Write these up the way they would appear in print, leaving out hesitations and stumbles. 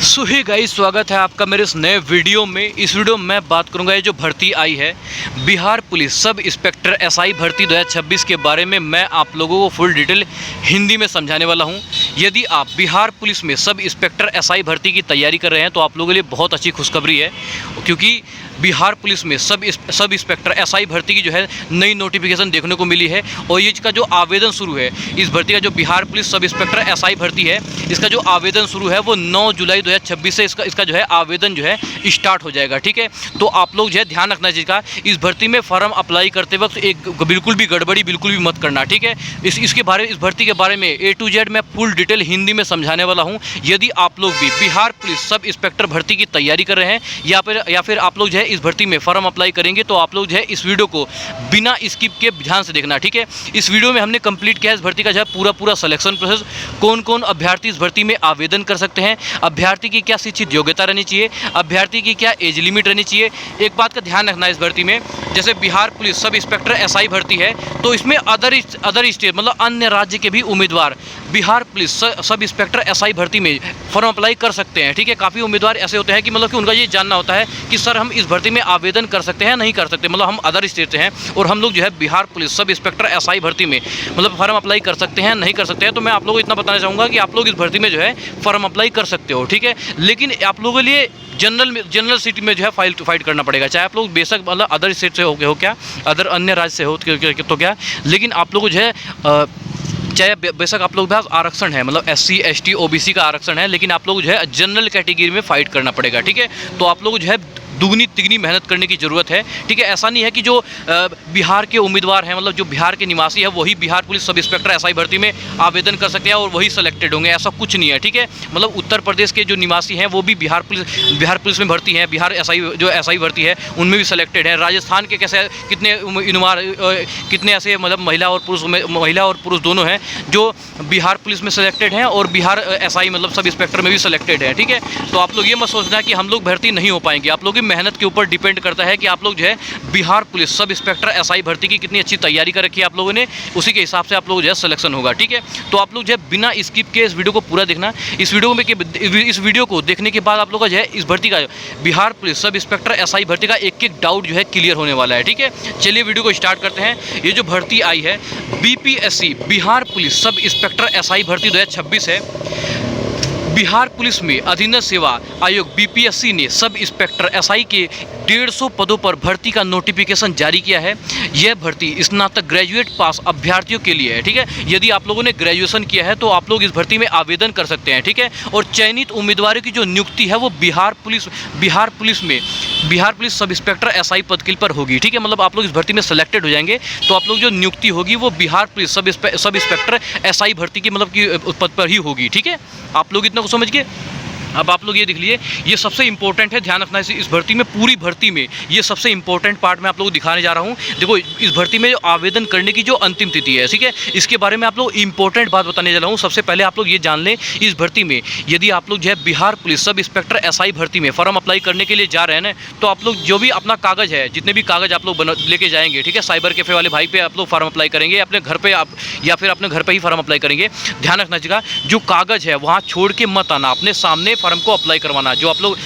सो hey guys, स्वागत है आपका मेरे इस नए वीडियो में। इस वीडियो में मैं बात करूंगा ये जो भर्ती आई है Bihar police sub inspector SI भर्ती 2026 के बारे में मैं आप लोगों को फुल डिटेल हिंदी में समझाने वाला हूं। यदि आप बिहार पुलिस में सब इंस्पेक्टर एसआई भर्ती की तैयारी कर रहे हैं तो आप लोगों के लिए बहुत अच्छी खुशखबरी है, क्योंकि बिहार पुलिस में सब इंस्पेक्टर एसआई भर्ती की जो है नई नोटिफिकेशन देखने को मिली है। और ये इसका जो आवेदन शुरू है इस भर्ती का, जो Bihar police sub inspector SI भर्ती है, इसका जो आवेदन शुरू है वो 9 जुलाई 2026 से इसका जो है आवेदन जो है स्टार्ट हो जाएगा। ठीक है, तो आप लोग जो है ध्यान रखना चाहिए का, इस भर्ती में फॉर्म अप्लाई करते वक्त एक बिल्कुल भी गड़बड़ी बिल्कुल भी मत करना। ठीक है, इस भर्ती के बारे में A to Z मैं फुल डिटेल हिंदी में समझाने वाला हूँ। यदि आप लोग भी बिहार पुलिस सब इंस्पेक्टर भर्ती की तैयारी कर रहे हैं या फिर आप लोग जो है इस भर्ती में फॉर्म अप्लाई करेंगे, तो आप लोग जो है इस वीडियो को बिना स्किप के ध्यान से देखना। ठीक है, इस वीडियो में हमने कंप्लीट किया है इस भर्ती का जो है पूरा सिलेक्शन प्रोसेस, कौन कौन अभ्यर्थी इस भर्ती में आवेदन कर सकते हैं, अभ्यर्थी की क्या शिक्षित योग्यता रहनी चाहिए, अभ्यर्थी की क्या एज लिमिट रहनी चाहिए। एक बात का ध्यान रखना है इस भर्ती में, जैसे Bihar police sub inspector SI भर्ती है तो इसमें अदर स्टेट मतलब अन्य राज्य के भी उम्मीदवार Bihar police sub inspector SI भर्ती में फॉर्म अप्लाई कर सकते हैं। ठीक है, काफ़ी उम्मीदवार ऐसे होते हैं कि मतलब कि उनका ये जानना होता है कि सर हम इस भर्ती में आवेदन कर सकते हैं नहीं कर सकते, मतलब हम अदर स्टेट से हैं और हम लोग जो है Bihar police sub inspector SI भर्ती में मतलब फॉर्म अप्लाई कर सकते हैं नहीं कर सकते हैं। तो मैं आप लोगों को इतना बताना चाहूँगा कि आप लोग इस भर्ती में जो है फॉर्म अप्लाई कर सकते हो। ठीक है, लेकिन आप लोगों के लिए जनरल सिटी में जो है फाइट करना पड़ेगा, चाहे आप लोग बेशक मतलब अदर स्टेट से हो क्या, अदर अन्य राज्य से हो तो क्या, लेकिन आप लोग जो है चाहे बेशक आप लोग भी आरक्षण है मतलब SC ST OBC का आरक्षण है, लेकिन आप लोग जो है जनरल कैटेगरी में फाइट करना पड़ेगा। ठीक है, तो आप लोग जो है दुगनी तिगनी मेहनत करने की ज़रूरत है। ठीक है, ऐसा नहीं है कि जो बिहार के उम्मीदवार हैं मतलब जो बिहार के निवासी है वही Bihar police sub inspector SI भर्ती में आवेदन कर सकते हैं और वही सिलेक्टेड होंगे, ऐसा कुछ नहीं है। ठीक है, मतलब उत्तर प्रदेश के जो निवासी हैं वो भी बिहार पुलिस में भर्ती हैं, बिहार एसआई भर्ती है उनमें भी सिलेक्टेड है। राजस्थान के कैसे कितने ऐसे मतलब महिला और पुरुष दोनों हैं जो बिहार पुलिस में सिलेक्टेड हैं और बिहार एसआई मतलब सब इंस्पेक्टर में भी सिलेक्टेड है। ठीक है, तो आप लोग ये मत सोचना कि हम लोग भर्ती नहीं हो पाएंगे, आप लोग मेहनत के ऊपर डिपेंड करता है कि आप लोग जो है Bihar police sub inspector SI भर्ती की कितनी अच्छी तैयारी कर रखी है आप लोगों ने, उसी के हिसाब से आप लोग जो है सिलेक्शन होगा। ठीक है, तो आप लोग जो है बिना स्किप के इस वीडियो को पूरा देखना। इस वीडियो को देखने के बाद आप लोग का जो है इस भर्ती का Bihar police sub inspector SI भर्ती का एक डाउट जो है क्लियर होने वाला है। ठीक है, चलिए वीडियो को स्टार्ट करते हैं। ये जो भर्ती आई है BPSC Bihar police sub inspector SI भर्ती 2026 है। बिहार पुलिस में अधीनस्थ सेवा आयोग BPSC ने सब इंस्पेक्टर एसआई के 150 पदों पर भर्ती का नोटिफिकेशन जारी किया है। यह भर्ती स्नातक ग्रेजुएट पास अभ्यर्थियों के लिए है। ठीक है, यदि आप लोगों ने ग्रेजुएशन किया है तो आप लोग इस भर्ती में आवेदन कर सकते हैं। ठीक है, और चयनित उम्मीदवारों की जो नियुक्ति है वो Bihar police sub inspector SI पद के पर होगी। ठीक है, मतलब आप लोग इस भर्ती में सिलेक्टेड हो जाएंगे तो आप लोग जो नियुक्ति होगी वो Bihar police sub inspector SI भर्ती की मतलब कि पद पर ही होगी। ठीक है, आप लोग इतना को समझ गए। अब आप लोग ये देख लिए, ये सबसे इंपॉर्टेंट है, ध्यान रखना है इस भर्ती में, पूरी भर्ती में ये सबसे इंपॉर्टेंट पार्ट मैं आप लोगों को दिखाने जा रहा हूँ। देखो, इस भर्ती में जो आवेदन करने की जो अंतिम तिथि है, ठीक है, इसके बारे में आप लोग इंपॉर्टेंट बात बताने जा रहा हूँ। सबसे पहले आप लोग ये जान लें, इस भर्ती में यदि आप लोग जो है Bihar police sub inspector SI भर्ती में फॉर्म अप्लाई करने के लिए जा रहे हैं ना, तो आप लोग जो भी अपना कागज़ है, जितने भी कागज़ आप लोग लेके जाएंगे, ठीक है, साइबर कैफे वाले भाई पे आप लोग फॉर्म अप्लाई करेंगे, अपने घर पे आप या फिर अपने घर पे ही फॉर्म अप्लाई करेंगे। ध्यान रखना चाहिए, जो कागज़ है वहाँ छोड़ के मत आना, अपने सामने फॉर्म को अप्लाई करवाना। जो आप लोग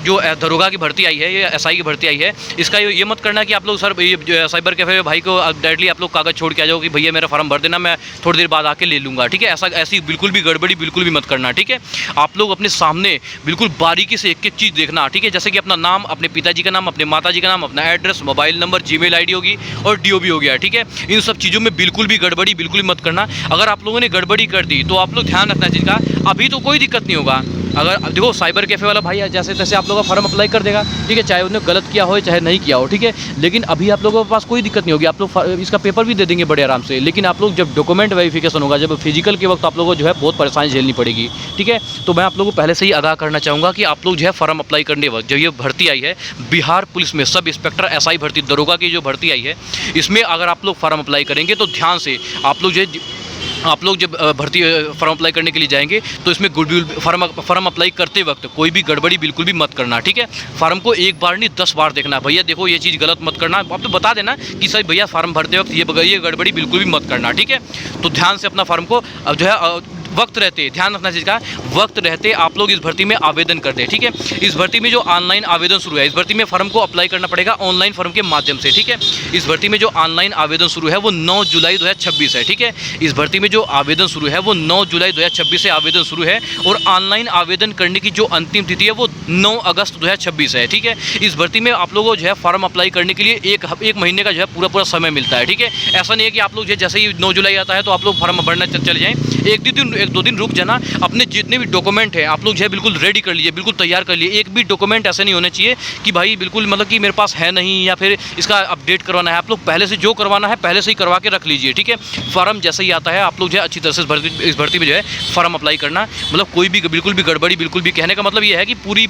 जो दरोगा की भर्ती आई है, ये एसआई की भर्ती आई है, इसका ये मत करना कि आप लोग सर ये साइबर कैफे भाई को डायरेक्टली आप लोग कागज़ छोड़ के आ जाओ कि भैया मेरा फॉर्म भर देना, मैं थोड़ी देर बाद आके ले लूँगा। ठीक है, ऐसी बिल्कुल भी गड़बड़ी बिल्कुल भी मत करना। ठीक है, आप लोग अपने सामने बिल्कुल बारीकी से एक एक चीज़ देखना। ठीक है, जैसे कि अपना नाम, अपने पिताजी का नाम, अपने माताजी का नाम, अपना address, mobile number, Gmail ID होगी और DOB हो गया। ठीक है, इन सब चीज़ों में बिल्कुल भी गड़बड़ी बिल्कुल भी मत करना। अगर आप लोगों ने गड़बड़ी कर दी तो आप लोग ध्यान रखना चाहिए, अभी तो कोई दिक्कत नहीं होगा। अगर देखो साइबर कैफे वाला भाई जैसे तैसे आप लोगों का फॉर्म अप्लाई कर देगा, ठीक है, चाहे उन्होंने गलत किया हो चाहे नहीं किया हो। ठीक है, लेकिन अभी आप लोगों के पास कोई दिक्कत नहीं होगी, आप लोग इसका पेपर भी दे देंगे बड़े आराम से। लेकिन आप लोग जब डॉक्यूमेंट वेरिफिकेशन होगा, जब फिजिकल के वक्त आप लोगों को जो है बहुत परेशानी झेलनी पड़ेगी। ठीक है, तो मैं आप लोगों को पहले से ही आगाह करना चाहूँगा कि आप लोग जो है फॉर्म अप्लाई करने वक्त, जब ये भर्ती आई है बिहार पुलिस में सब इंस्पेक्टर एसआई भर्ती दरोगा की जो भर्ती आई है, इसमें अगर आप लोग फॉर्म अप्लाई करेंगे तो ध्यान से आप लोग जो आप लोग जब भर्ती फॉर्म अप्लाई करने के लिए जाएंगे तो इसमें फॉर्म अप्लाई करते वक्त कोई भी गड़बड़ी बिल्कुल भी मत करना। ठीक है, फॉर्म को एक बार नहीं 10 बार देखना। भैया देखो ये चीज़ गलत मत करना, आप तो बता देना कि सर भैया फॉर्म भरते वक्त ये गड़बड़ी बिल्कुल भी मत करना। ठीक है, तो ध्यान से अपना फॉर्म को जो है वक्त रहते, ध्यान रखना चीज़ का, वक्त रहते आप लोग इस भर्ती में आवेदन कर दें, ठीक है। इस भर्ती में जो ऑनलाइन आवेदन शुरू है, इस भर्ती में फॉर्म को अप्लाई करना पड़ेगा ऑनलाइन फॉर्म के माध्यम से, ठीक है। इस भर्ती में जो ऑनलाइन आवेदन शुरू है वो 9 जुलाई 2026 है, ठीक है। इस भर्ती में जो आवेदन शुरू है वो 9 जुलाई 2026 से आवेदन शुरू है और ऑनलाइन आवेदन करने की जो अंतिम तिथि है वो 9 अगस्त 2026 है, ठीक है। इस भर्ती में आप लोगों को जो है फॉर्म अप्लाई करने के लिए एक महीने का जो है पूरा समय मिलता है, ठीक है। ऐसा नहीं है कि आप लोग जो जैसे ही 9 जुलाई आता है तो आप लोग फॉर्म भरना चले जाएँ, एक दो दिन रुक जाना, अपने जितने भी डॉक्यूमेंट हैं आप लोग जो है बिल्कुल रेडी कर लीजिए, बिल्कुल तैयार कर लिए। एक भी डॉक्यूमेंट ऐसे नहीं होने चाहिए कि भाई बिल्कुल मतलब कि मेरे पास है नहीं या फिर इसका अपडेट करवाना है। आप लोग पहले से जो करवाना है पहले से ही करवा के रख लीजिए, ठीक है। फॉर्म जैसे ही आता है आप लोग जो है अच्छी तरह से इस भर्ती में जो है फॉर्म अप्लाई करना, मतलब कोई भी बिल्कुल भी गड़बड़ी, बिल्कुल भी, कहने का मतलब ये है कि पूरी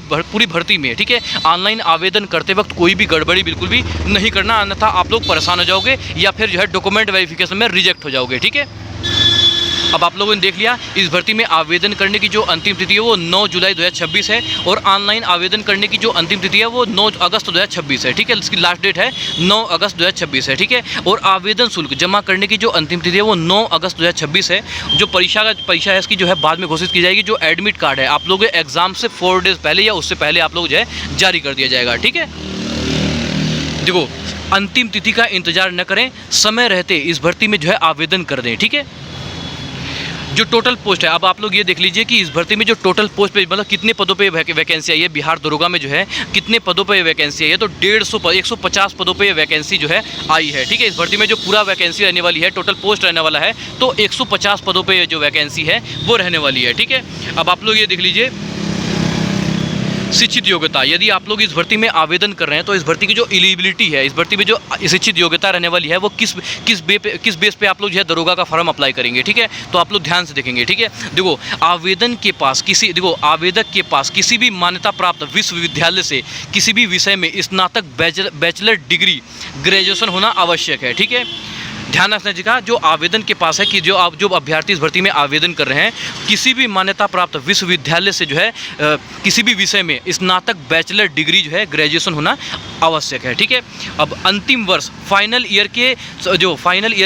भर्ती में, ठीक है, ऑनलाइन आवेदन करते वक्त कोई भी गड़बड़ी बिल्कुल भी नहीं करना, अन्यथा आप लोग परेशान हो जाओगे या फिर जो है डॉक्यूमेंट वेरिफिकेशन में रिजेक्ट हो जाओगे, ठीक है। अब आप लोगों ने देख लिया, इस भर्ती में आवेदन करने की जो अंतिम तिथि है वो 9 जुलाई 2026 है और ऑनलाइन आवेदन करने की जो अंतिम तिथि है वो 9 अगस्त 2026 है, ठीक है। इसकी लास्ट डेट है 9 अगस्त 2026 है, ठीक है। और आवेदन शुल्क जमा करने की जो अंतिम तिथि है वो 9 अगस्त 2026 है। जो परीक्षा है इसकी जो है बाद में घोषित की जाएगी। जो एडमिट कार्ड है आप लोगों के एग्जाम से 4 डेज़ पहले या उससे पहले आप लोग जो है जारी कर दिया जाएगा, ठीक है। देखो, अंतिम तिथि का इंतजार न करें, समय रहते इस भर्ती में जो है आवेदन कर दें, ठीक है। जो टोटल पोस्ट है, अब आप लोग ये देख लीजिए कि इस भर्ती में जो टोटल पोस्ट पे मतलब कितने पदों पे वैकेंसी आई है, बिहार दरोगा में जो है कितने पदों पे वैकेंसी आई है, तो 150 पदों पे वैकेंसी जो है आई है, ठीक है। इस भर्ती में जो पूरा वैकेंसी रहने वाली है, टोटल पोस्ट रहने वाला है, तो 150 पदों पे जो वैकेंसी है वो रहने वाली है, ठीक है। अब आप लोग ये देख लीजिए, शिक्षित योग्यता, यदि आप लोग इस भर्ती में आवेदन कर रहे हैं तो इस भर्ती की जो एलिजिबिलिटी है, इस भर्ती में जो शिक्षित योग्यता रहने वाली है वो किस बेस पे आप लोग जो है दरोगा का फॉर्म अप्लाई करेंगे, ठीक है। तो आप लोग ध्यान से देखेंगे, ठीक है। देखो, आवेदक के पास किसी भी मान्यता प्राप्त विश्वविद्यालय से किसी भी विषय में स्नातक बैचलर डिग्री ग्रेजुएशन होना आवश्यक है, ठीक है। ध्यान रखना चाहिए, जो आवेदन के पास है कि जो अभ्यर्थी इस भर्ती में आवेदन कर रहे हैं किसी भी मान्यता प्राप्त विश्वविद्यालय से जो है किसी भी विषय में स्नातक बैचलर डिग्री जो है ग्रेजुएशन होना आवश्यक है, ठीक है। अब अंतिम वर्ष फाइनल ईयर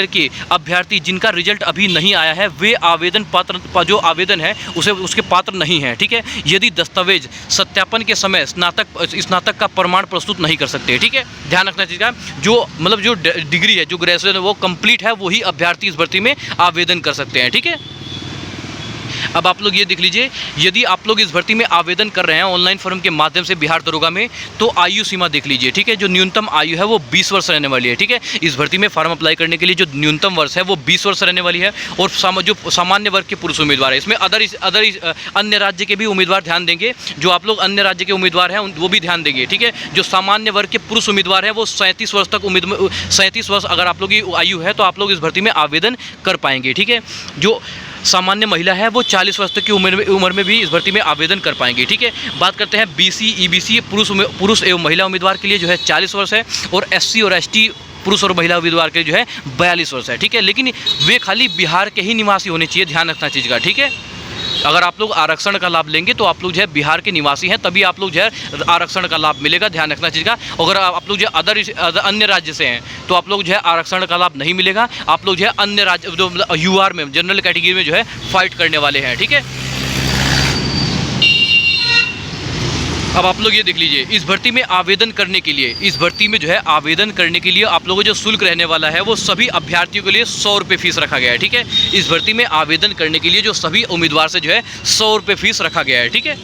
के अभ्यर्थी जिनका रिजल्ट अभी नहीं आया है वे जो आवेदन है उसके पात्र नहीं है, ठीक है। यदि दस्तावेज सत्यापन के समय स्नातक का प्रमाण प्रस्तुत नहीं कर सकते, ठीक है। ध्यान रखना चाहिए, जो मतलब जो डिग्री है, जो ग्रेजुएशन है वो कंप्लीट है, वही अभ्यर्थी इस भर्ती में आवेदन कर सकते हैं, ठीक है। अब आप लोग ये देख लीजिए, यदि आप लोग इस भर्ती में आवेदन कर रहे हैं ऑनलाइन फॉर्म के माध्यम से बिहार दरोगा में, तो आयु सीमा देख लीजिए, ठीक है। जो न्यूनतम आयु है वो 20 वर्ष रहने वाली है, ठीक है। इस भर्ती में फॉर्म अप्लाई करने के लिए जो न्यूनतम वर्ष है वो 20 वर्ष रहने वाली है। और जो सामान्य वर्ग के पुरुष उम्मीदवार है, इसमें अन्य राज्य के भी उम्मीदवार ध्यान देंगे, जो आप लोग अन्य राज्य के उम्मीदवार हैं वो भी ध्यान देंगे, ठीक है। जो सामान्य वर्ग के पुरुष उम्मीदवार हैं वो 37 वर्ष अगर आप लोग की आयु है तो आप लोग इस भर्ती में आवेदन कर पाएंगे, ठीक है। जो सामान्य महिला है वो 40 वर्ष तक की उम्र में भी इस भर्ती में आवेदन कर पाएंगे, ठीक है। बात करते हैं BC EBC पुरुष एवं महिला उम्मीदवार के लिए जो है 40 वर्ष है और SC और ST पुरुष और महिला उम्मीदवार के जो है 42 वर्ष है, ठीक है। लेकिन वे खाली बिहार के ही निवासी होने चाहिए, ध्यान रखना चीज़ का, ठीक है। अगर आप लोग आरक्षण का लाभ लेंगे तो आप लोग जो है बिहार के निवासी हैं तभी आप लोग जो है आरक्षण का लाभ मिलेगा, ध्यान रखना चीज़ का। अगर आप लोग जो है अन्य राज्य से हैं तो आप लोग जो है आरक्षण का लाभ नहीं मिलेगा। आप लोग जो है अन्य राज्य जो UR में जनरल कैटेगरी में जो है फाइट करने वाले हैं, ठीक है। अब आप लोग ये देख लीजिए, इस भर्ती में आवेदन करने के लिए आप लोगों को जो शुल्क रहने वाला है वो सभी अभ्यर्थियों के लिए 100 रुपये फीस रखा गया है, ठीक है। इस भर्ती में आवेदन करने के लिए जो सभी उम्मीदवार से जो है 100 रुपये फीस रखा गया है, ठीक है।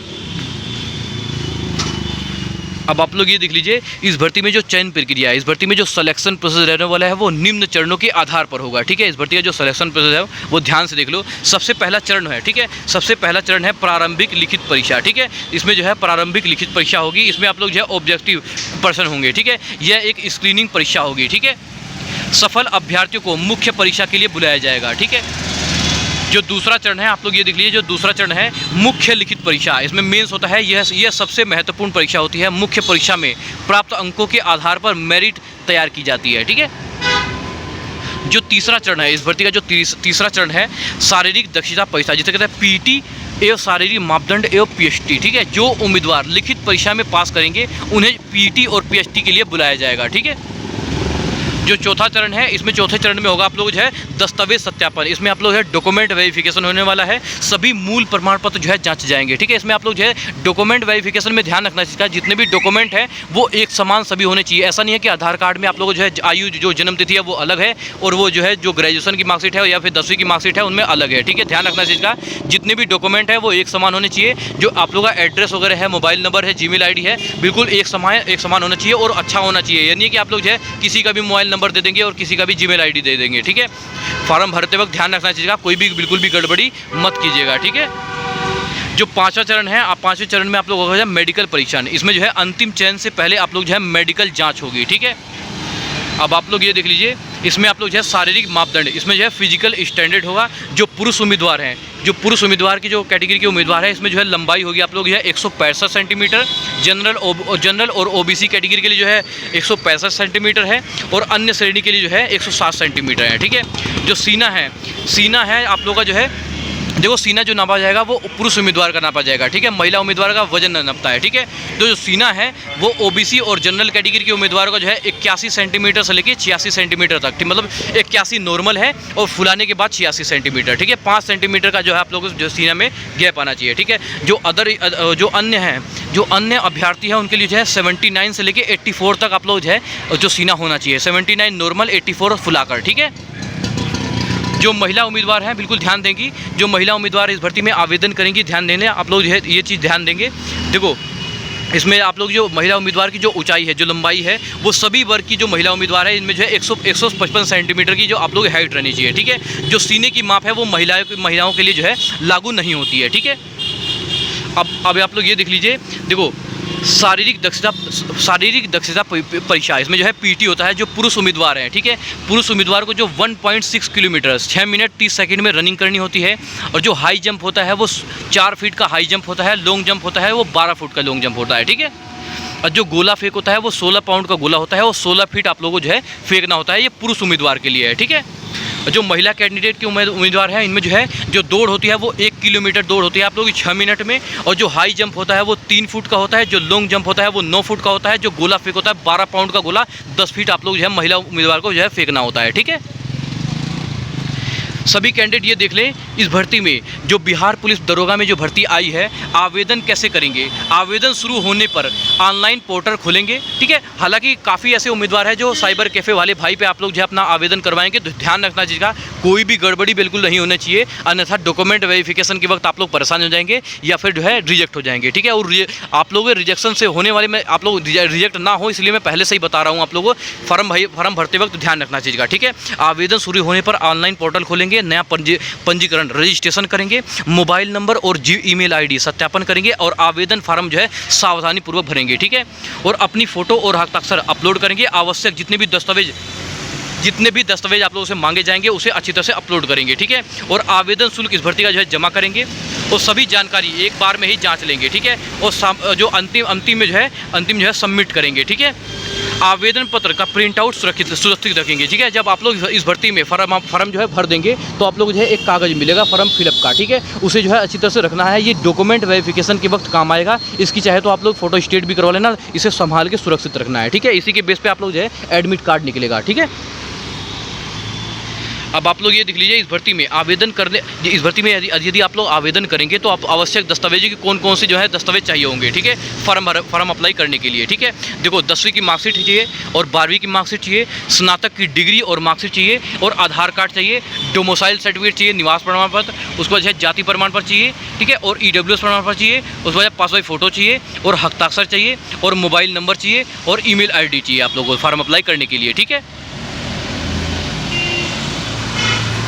अब आप लोग ये देख लीजिए, इस भर्ती में जो चयन प्रक्रिया है, इस भर्ती में जो सिलेक्शन प्रोसेस रहने वाला है वो निम्न चरणों के आधार पर होगा, ठीक है। इस भर्ती का जो सिलेक्शन प्रोसेस है वो ध्यान से देख लो। सबसे पहला चरण है, ठीक है, सबसे पहला चरण है प्रारंभिक लिखित परीक्षा, ठीक है। इसमें जो है प्रारंभिक लिखित परीक्षा होगी, इसमें आप लोग जो है ऑब्जेक्टिव पर्सन होंगे, ठीक है। यह एक स्क्रीनिंग परीक्षा होगी, ठीक है। सफल अभ्यर्थियों को मुख्य परीक्षा के लिए बुलाया जाएगा, ठीक है। जो दूसरा चरण है, आप लोग ये देख लीजिए, जो दूसरा चरण है मुख्य लिखित परीक्षा, इसमें मेंस होता है। यह सबसे महत्वपूर्ण परीक्षा होती है। मुख्य परीक्षा में प्राप्त अंकों के आधार पर मेरिट तैयार की जाती है, ठीक है। जो तीसरा चरण है, इस भर्ती का जो तीसरा चरण है शारीरिक दक्षता परीक्षा, जिसे कहते हैं PT एवं शारीरिक मापदंड एवं PST, ठीक है। जो उम्मीदवार लिखित परीक्षा में पास करेंगे उन्हें PT और PST के लिए बुलाया जाएगा, ठीक है। जो चौथा चरण है, इसमें चौथे चरण में होगा आप लोग जो है दस्तावेज सत्यापन। इसमें आप लोग है डॉक्यूमेंट वेरिफिकेशन होने वाला है, सभी मूल प्रमाण पत्र जो है जांच जाएंगे, ठीक है। इसमें आप लोग जो है डॉक्यूमेंट वेरिफिकेशन में ध्यान रखना चाहिए, जितने भी डॉक्यूमेंट है वो एक समान सभी होने चाहिए। ऐसा नहीं है कि आधार कार्ड में आप लोग जो है आयु जो जन्म तिथि है वो अलग है और वो जो है जो ग्रेजुएशन की मार्कशीट है या फिर 10वीं की मार्कशीट है उनमें अलग है, ठीक है। ध्यान रखना चीज़ का, जितने भी डॉक्यूमेंट है वो एक समान होने चाहिए। जो आप लोग का एड्रेस वगैरह है, मोबाइल नंबर है, जीमेल आईडी है, बिल्कुल एक समान होना चाहिए और अच्छा होना चाहिए। यानी कि आप लोग जो है किसी का भी मोबाइल नंबर दे देंगे और किसी का भी जीमेल आईडी दे देंगे, ठीक है। फॉर्म भरते वक्त ध्यान रखना चाहिए, कोई भी बिल्कुल भी गड़बड़ी मत कीजिएगा, ठीक है। जो पांचवा चरण है, आप पांचवें चरण में आप लोग होगा मेडिकल परीक्षण। इसमें जो है अंतिम चयन से पहले आप लोग जो है मेडिकल जांच होगी, ठीक है। अब आप लोग ये देख लीजिए, इसमें आप लोग जो है शारीरिक मापदंड, इसमें जो है फिजिकल स्टैंडर्ड होगा। जो पुरुष उम्मीदवार हैं, जो पुरुष उम्मीदवार की जो कैटेगरी के उम्मीदवार है, इसमें जो है लंबाई होगी आप लोग जो है 165 सेंटीमीटर। जनरल और ओबीसी कैटेगरी के लिए जो है 165 सेंटीमीटर है और अन्य श्रेणी के लिए जो है 160 सेंटीमीटर है, ठीक है। जो सीना है आप लोग का जो है, देखो सीना जो नापा जाएगा वो पुरुष उम्मीदवार का नापा जाएगा, ठीक है। महिला उम्मीदवार का वजन नापता है, ठीक है। तो जो सीना है वो ओबीसी और जनरल कैटेगरी के उम्मीदवारों का जो है 81 सेंटीमीटर से लेकर 86 सेंटीमीटर तक, ठीक, मतलब 81 नॉर्मल है और फुलाने के बाद 86 सेंटीमीटर, ठीक है। 5 सेंटीमीटर का जो है आप लोग जो सीना में गैप आना चाहिए, ठीक है। जो अन्य अभ्यर्थी हैं उनके लिए जो है 79 से लेकर 84 तक आप लोग जो है जो सीना होना चाहिए, 79 नॉर्मल, 84 फुलाकर, ठीक है। जो महिला उम्मीदवार हैं बिल्कुल ध्यान देंगी, जो महिला उम्मीदवार इस भर्ती में आवेदन करेंगी ध्यान देने आप लोग जो है ये चीज़ ध्यान देंगे। देखो इसमें आप लोग जो महिला उम्मीदवार की जो ऊंचाई है, जो लंबाई है, वो सभी वर्ग की जो महिला उम्मीदवार है इनमें जो है 155 सेंटीमीटर की जो आप लोग हाइट रहनी चाहिए, ठीक है। जो सीने की माप है वो महिलाओं के लिए जो है लागू नहीं होती है, ठीक है। अब आप लोग ये देख लीजिए, देखो शारीरिक दक्षता परीक्षा, इसमें जो है पीटी होता है। जो पुरुष उम्मीदवार हैं, ठीक है, पुरुष उम्मीदवार को जो 1.6 किलोमीटर 6 मिनट 30 सेकंड में रनिंग करनी होती है। और जो हाई जंप होता है वो 4 फीट का हाई जंप होता है। लॉन्ग जंप होता है वो 12 फुट का लॉन्ग जंप होता है, ठीक है। और जो गोला फेंक होता है वो 16 पाउंड का गोला होता है और 16 फीट आप लोगों को जो है फेंकना होता है। ये पुरुष उम्मीदवार के लिए है, ठीक है। जो महिला कैंडिडेट के उम्मीदवार हैं इनमें जो है जो दौड़ होती है वो 1 किलोमीटर दौड़ होती है आप लोगों की 6 मिनट में। और जो हाई जंप होता है वो 3 फुट का होता है। जो लॉन्ग जंप होता है वो 9 फुट का होता है। जो गोला फेंक होता है 12 पाउंड का गोला 10 फीट आप लोग जो है महिला उम्मीदवार को जो है फेंकना होता है, ठीक है। सभी कैंडिडेट ये देख लें, इस भर्ती में जो बिहार पुलिस दरोगा में जो भर्ती आई है, आवेदन कैसे करेंगे। आवेदन शुरू होने पर ऑनलाइन पोर्टल खोलेंगे, ठीक है। हालांकि काफ़ी ऐसे उम्मीदवार हैं जो साइबर कैफ़े वाले भाई पे आप लोग जो है अपना आवेदन करवाएंगे, तो ध्यान रखना चाहिए कोई भी गड़बड़ी बिल्कुल नहीं होना चाहिए, अन्यथा डॉक्यूमेंट वेरिफिकेशन के वक्त आप लोग परेशान हो जाएंगे या फिर जो है रिजेक्ट हो जाएंगे, ठीक है। और आप लोग रिजेक्शन से होने वाले में आप लोग रिजेक्ट ना हो, इसलिए मैं पहले से ही बता रहा हूँ आप लोगों को फॉर्म भरते वक्त ध्यान रखना चाहिए, ठीक है। आवेदन शुरू होने पर ऑनलाइन पोर्टल खोलेंगे, नया पंजीकरण रजिस्ट्रेशन करेंगे, मोबाइल नंबर और ईमेल आईडी सत्यापन करेंगे और आवेदन फार्म जो है सावधानी पूर्वक भरेंगे, ठीक है। और अपनी फ़ोटो और हस्ताक्षर अपलोड करेंगे। आवश्यक जितने भी दस्तावेज आप लोगों से मांगे जाएंगे उसे अच्छी तरह से अपलोड करेंगे, ठीक है। और आवेदन शुल्क इस भर्ती का जो है जमा करेंगे और सभी जानकारी एक बार में ही जांच लेंगे, ठीक है। और जो अंतिम में जो है सबमिट करेंगे, ठीक है। आवेदन पत्र का प्रिंट आउट सुरक्षित रखेंगे, ठीक है। जब आप लोग इस भर्ती में फॉर्म जो है भर देंगे तो आप लोग जो है एक कागज़ मिलेगा फॉर्म फिलअप का, ठीक है। उसे जो है अच्छी तरह से रखना है। ये डॉक्यूमेंट वेरिफिकेशन के वक्त काम आएगा। इसकी चाहे तो आप लोग फोटो स्टेट भी करवा लेना, इसे संभाल के सुरक्षित रखना है, ठीक है। इसी के बेस पे आप लोग जो है एडमिट कार्ड निकलेगा, ठीक है। अब आप लोग ये देख लीजिए, इस भर्ती में यदि आप लोग आवेदन करेंगे तो आप आवश्यक दस्तावेजों की कौन से जो है दस्तावेज चाहिए होंगे, ठीक है, फॉर्म अप्लाई करने के लिए, ठीक है। देखो 10वीं की मार्कशीट चाहिए और 12वीं की मार्कशीट चाहिए, स्नातक की डिग्री और मार्कशीट चाहिए और आधार कार्ड चाहिए, डोमिसाइल सर्टिफिकेट चाहिए, निवास प्रमाण पत्र, उसके बाद जो है जाति प्रमाण पत्र चाहिए, ठीक है, और EWS प्रमाण पत्र चाहिए, उसके बाद पासपोर्ट फ़ोटो चाहिए और हस्ताक्षर चाहिए और मोबाइल नंबर चाहिए और ईमेल आईडी चाहिए आप लोगों को फॉर्म अप्लाई करने के लिए, ठीक है।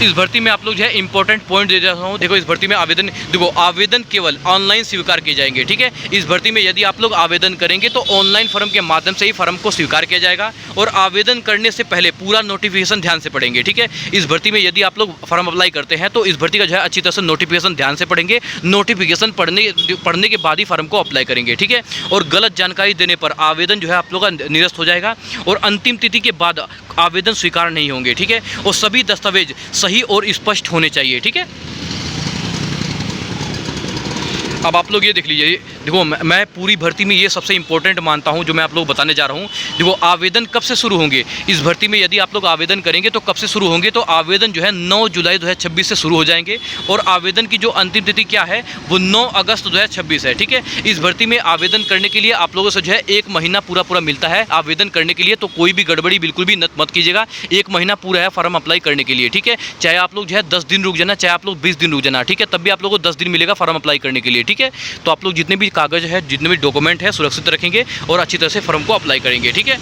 इस भर्ती में आप लोग जो है इंपॉर्टेंट पॉइंट दे देता हूँ। देखो इस भर्ती में आवेदन केवल ऑनलाइन स्वीकार किए जाएंगे, ठीक है। इस भर्ती में यदि आप लोग आवेदन करेंगे तो ऑनलाइन फॉर्म के माध्यम से ही फॉर्म को स्वीकार किया जाएगा और आवेदन करने से पहले पूरा नोटिफिकेशन ध्यान से पढ़ेंगे, ठीक है। इस भर्ती में यदि आप लोग फॉर्म अप्लाई करते हैं तो इस भर्ती का जो है अच्छी तरह से नोटिफिकेशन ध्यान से पढ़ेंगे। नोटिफिकेशन पढ़ने के बाद ही फॉर्म को अप्लाई करेंगे, ठीक है। और गलत जानकारी देने पर आवेदन जो है आप लोग का निरस्त हो जाएगा और अंतिम तिथि के बाद आवेदन स्वीकार नहीं होंगे, ठीक है। और सभी दस्तावेज सही और स्पष्ट होने चाहिए, ठीक है। अब आप लोग ये देख लीजिए, देखो मैं पूरी भर्ती में ये सबसे इंपॉर्टेंट मानता हूँ जो मैं आप लोग बताने जा रहा हूँ। देखो आवेदन कब से शुरू होंगे इस भर्ती में, यदि आप लोग आवेदन करेंगे तो कब से शुरू होंगे, तो आवेदन जो है 9 जुलाई 2026 से शुरू हो जाएंगे और आवेदन की जो अंतिम तिथि क्या है वो 9 अगस्त 2026 है। ठीक है, इस भर्ती में आवेदन करने के लिए आप लोगों से जो है 1 महीना पूरा मिलता है आवेदन करने के लिए, तो कोई भी गड़बड़ी बिल्कुल भी मत कीजिएगा। 1 महीना पूरा है फॉर्म अप्लाई करने के लिए। ठीक है, चाहे आप लोग जो है 10 दिन रुक जाना, चाहे आप लोग 20 दिन रुक जाना, ठीक है, तब भी आप लोगों को 10 दिन मिलेगा फॉर्म अप्लाई करने के लिए। ठीक है, तो आप लोग जितने भी कागज है, जितने भी डॉक्यूमेंट है सुरक्षित रखेंगे और अच्छी तरह से फॉर्म को अप्लाई करेंगे। ठीक है,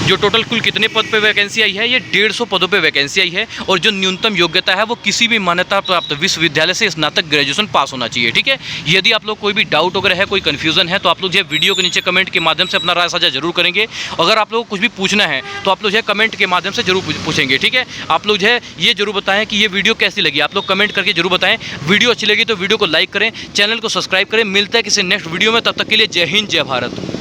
जो टोटल कुल कितने पद पे वैकेंसी आई है, ये 150 पदों पे वैकेंसी आई है और जो न्यूनतम योग्यता है वो किसी भी मान्यता प्राप्त विश्वविद्यालय से स्नातक ग्रेजुएशन पास होना चाहिए। ठीक है, यदि आप लोग कोई भी डाउट वगैरह है, कोई कन्फ्यूजन है, तो आप लोग जो है वीडियो के नीचे कमेंट के माध्यम से अपना राय साझा जरूर करेंगे। अगर आप लोग को कुछ भी पूछना है तो आप लोग जो है कमेंट के माध्यम से जरूर पूछेंगे। ठीक है, आप लोग जो है ये जरूर बताएं कि ये वीडियो कैसी लगी, आप लोग कमेंट करके जरूर बताएं। वीडियो अच्छी लगी तो वीडियो को लाइक करें, चैनल को सब्सक्राइब करें। मिलता है किसी नेक्स्ट वीडियो में, तब तक के लिए जय हिंद जय भारत।